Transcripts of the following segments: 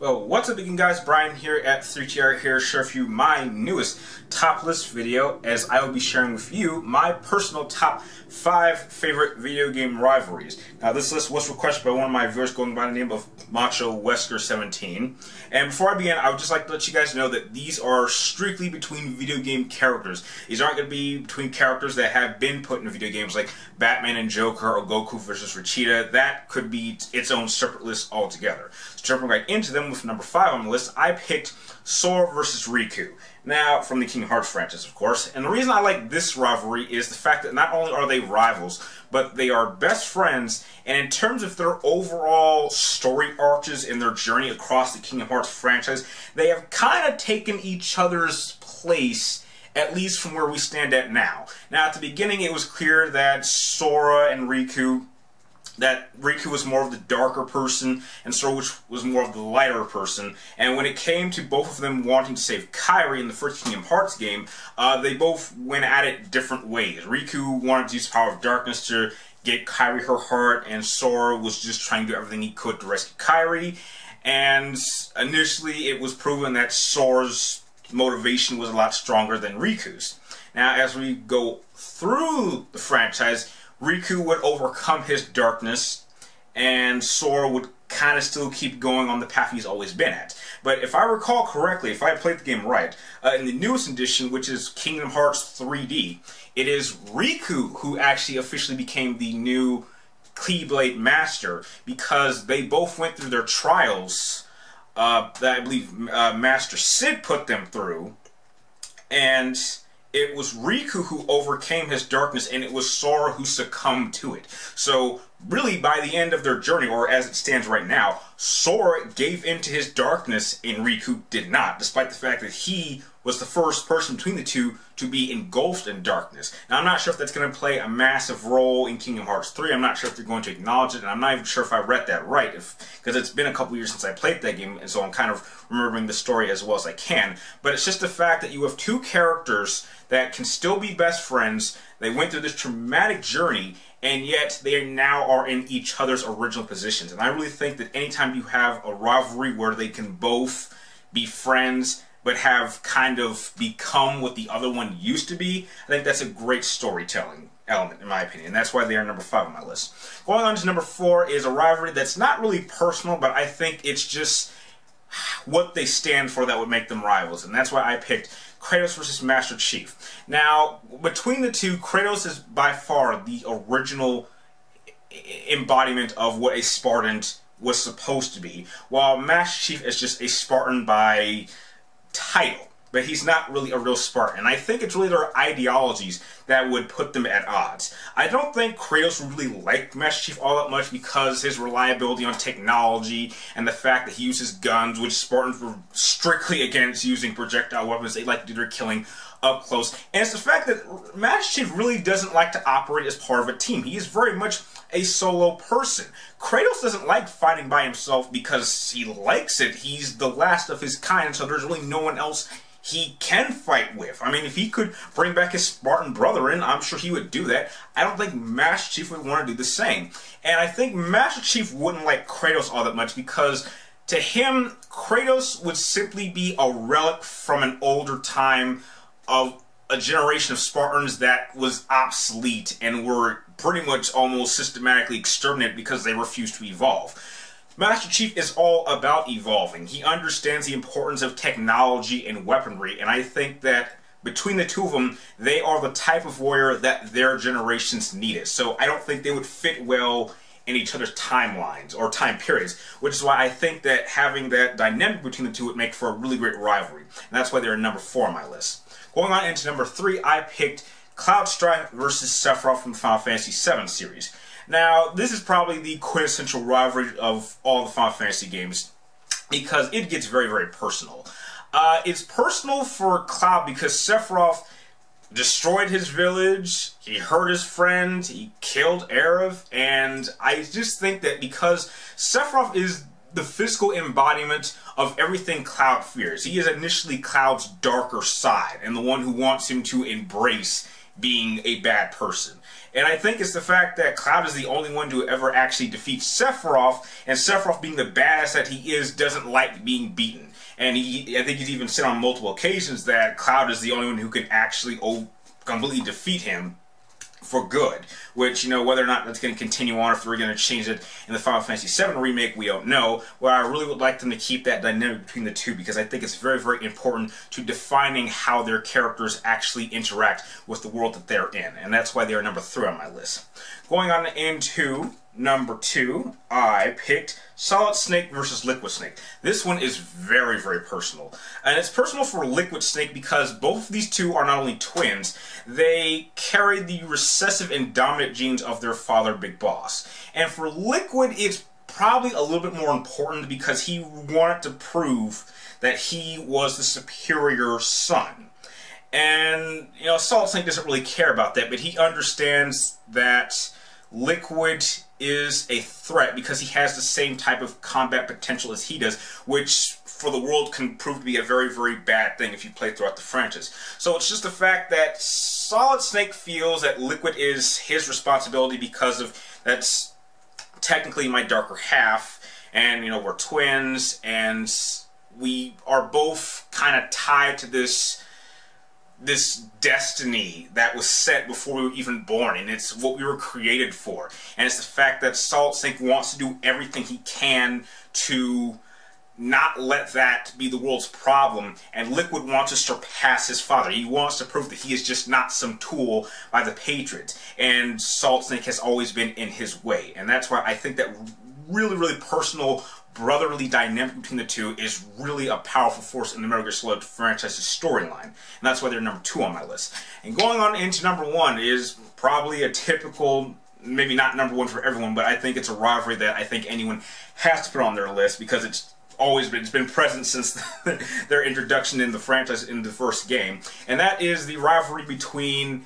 Well, what's up again, guys? Brian here at 3TR here to share with you my newest top list video, as I will be sharing with you my personal top 5 favorite video game rivalries. Now, this list was requested by one of my viewers going by the name of Macho Wesker17. And before I begin, I would just like to let you guys know that these are strictly between video game characters. These aren't going to be between characters that have been put in video games like Batman and Joker or Goku versus Vegeta. That could be its own separate list altogether. So jumping right into them, with number 5 on the list, I picked Sora versus Riku. Now, from the Kingdom Hearts franchise, of course. And the reason I like this rivalry is the fact that not only are they rivals, but they are best friends, and in terms of their overall story arches in their journey across the Kingdom Hearts franchise, they have kind of taken each other's place, at least from where we stand at now. Now, at the beginning, it was clear that Sora and Riku, that Riku was more of the darker person, and Sora was more of the lighter person. And when it came to both of them wanting to save Kairi in the first Kingdom Hearts game, they both went at it different ways. Riku wanted to use the power of darkness to get Kairi her heart, and Sora was just trying to do everything he could to rescue Kairi. And initially, it was proven that Sora's motivation was a lot stronger than Riku's. Now, as we go through the franchise, Riku would overcome his darkness, and Sora would kind of still keep going on the path he's always been at. But if I recall correctly, if I played the game right, in the newest edition, which is Kingdom Hearts 3D, it is Riku who actually officially became the new Keyblade Master, because they both went through their trials that I believe Master Sid put them through, and it was Riku who overcame his darkness, and it was Sora who succumbed to it. So, really, by the end of their journey, or as it stands right now, Sora gave in to his darkness, and Riku did not, despite the fact that he was the first person between the two to be engulfed in darkness. Now, I'm not sure if that's going to play a massive role in Kingdom Hearts 3. I'm not sure if they're going to acknowledge it, and I'm not even sure if I read that right, because it's been a couple years since I played that game, and so I'm kind of remembering the story as well as I can. But it's just the fact that you have two characters that can still be best friends. They went through this traumatic journey, and yet they now are in each other's original positions. And I really think that anytime you have a rivalry where they can both be friends but have kind of become what the other one used to be, I think that's a great storytelling element, in my opinion. And that's why they are number 5 on my list. Going on to number 4 is a rivalry that's not really personal, but I think it's just what they stand for that would make them rivals. And that's why I picked Kratos versus Master Chief. Now, between the two, Kratos is by far the original embodiment of what a Spartan was supposed to be, while Master Chief is just a Spartan by title, but he's not really a real Spartan. And I think it's really their ideologies that would put them at odds. I don't think Kratos really liked Master Chief all that much because his reliability on technology and the fact that he uses guns, which Spartans were strictly against using projectile weapons. They like to do their killing up close. And it's the fact that Master Chief really doesn't like to operate as part of a team. He is very much a solo person. Kratos doesn't like fighting by himself because he likes it. He's the last of his kind, so there's really no one else he can fight with. I mean, if he could bring back his Spartan brother in, I'm sure he would do that. I don't think Master Chief would want to do the same. And I think Master Chief wouldn't like Kratos all that much because to him, Kratos would simply be a relic from an older time of a generation of Spartans that was obsolete and were pretty much almost systematically exterminated because they refused to evolve. Master Chief is all about evolving. He understands the importance of technology and weaponry, and I think that between the two of them, they are the type of warrior that their generations needed. So I don't think they would fit well in each other's timelines or time periods, which is why I think that having that dynamic between the two would make for a really great rivalry. And that's why they're number 4 on my list. Going on into number 3, I picked Cloud Strife versus Sephiroth from the Final Fantasy VII series. Now, this is probably the quintessential rivalry of all the Final Fantasy games because it gets very, very personal. It's personal for Cloud because Sephiroth destroyed his village, he hurt his friend, he killed Aerith, and I just think that because Sephiroth is the physical embodiment of everything Cloud fears. He is initially Cloud's darker side and the one who wants him to embrace being a bad person. And I think it's the fact that Cloud is the only one to ever actually defeat Sephiroth, and Sephiroth, being the badass that he is, doesn't like being beaten. And I think he's even said on multiple occasions that Cloud is the only one who can actually completely defeat him for good, which, you know, whether or not that's going to continue on, or if we're going to change it in the Final Fantasy VII Remake, we don't know. Well, I really would like them to keep that dynamic between the two, because I think it's very, very important to defining how their characters actually interact with the world that they're in, and that's why they are number 3 on my list. Going on into number 2, I picked Solid Snake versus Liquid Snake. This one is very, very personal. And it's personal for Liquid Snake because both of these two are not only twins, they carry the recessive and dominant genes of their father, Big Boss. And for Liquid, it's probably a little bit more important because he wanted to prove that he was the superior son. And, you know, Solid Snake doesn't really care about that, but he understands that Liquid is a threat because he has the same type of combat potential as he does, which for the world can prove to be a very, very bad thing if you play throughout the franchise. So it's just the fact that Solid Snake feels that Liquid is his responsibility because of that's technically my darker half, and, you know, we're twins, and we are both kind of tied to this destiny that was set before we were even born, and it's what we were created for. And it's the fact that Solid Snake wants to do everything he can to not let that be the world's problem, and Liquid wants to surpass his father. He wants to prove that he is just not some tool by the Patriots, and Solid Snake has always been in his way. And that's why I think that really, really personal brotherly dynamic between the two is really a powerful force in the Metal Gear Solid franchise's storyline. And that's why they're number 2 on my list. And going on into number 1 is probably a typical, maybe not number 1 for everyone, but I think it's a rivalry that I think anyone has to put on their list because it's been present since their introduction in the franchise in the first game. And that is the rivalry between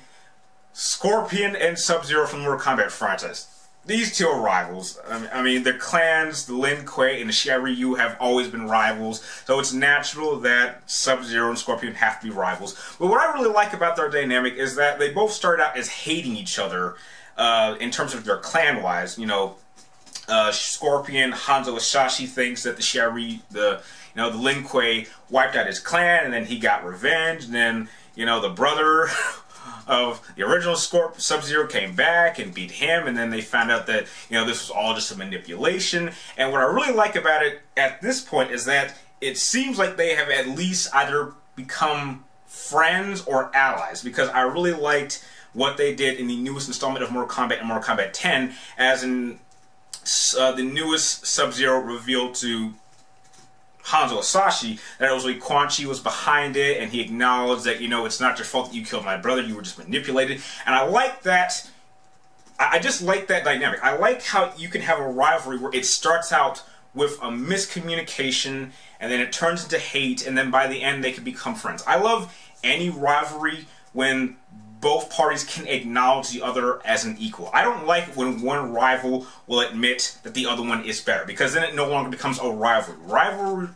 Scorpion and SubZero from the Mortal Kombat franchise. These two are rivals. I mean, their clans, the Lin Kuei and the Xia Ryu, have always been rivals, so it's natural that Sub-Zero and Scorpion have to be rivals. But what I really like about their dynamic is that they both started out as hating each other in terms of their clan-wise. You know, Scorpion, Hanzo Asashi, thinks that the Xia Ryu, the Lin Kuei wiped out his clan, and then he got revenge, and then, you know, the brother of the original Sub-Zero came back and beat him, and then they found out that, you know, this was all just a manipulation. And what I really like about it at this point is that it seems like they have at least either become friends or allies, because I really liked what they did in the newest installment of Mortal Kombat and Mortal Kombat 10, as in the newest Sub-Zero revealed to Hanzo Asashi that it was like Quan Chi was behind it, and he acknowledged that, you know, it's not your fault that you killed my brother, you were just manipulated. And I like that. I just like that dynamic. I like how you can have a rivalry where it starts out with a miscommunication, and then it turns into hate, and then by the end they can become friends. I love any rivalry when both parties can acknowledge the other as an equal. I don't like when one rival will admit that the other one is better, because then it no longer becomes a rivalry.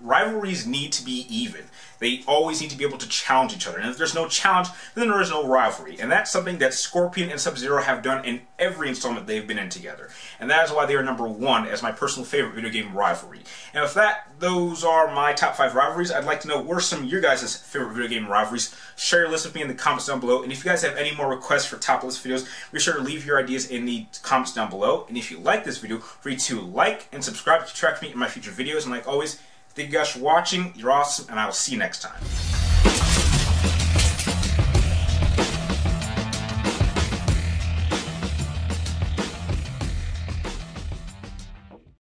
Rivalries need to be even. They always need to be able to challenge each other. And if there's no challenge, then there is no rivalry. And that's something that Scorpion and Sub-Zero have done in every installment they've been in together. And that is why they are number 1 as my personal favorite video game rivalry. And with that, those are my top 5 rivalries. I'd like to know what are some of your guys' favorite video game rivalries. Share your list with me in the comments down below. And if you guys have any more requests for top list videos, be sure to leave your ideas in the comments down below. And if you like this video, feel free to like and subscribe to track me in my future videos. And like always, thank you guys for watching. You're awesome, and I will see you next time.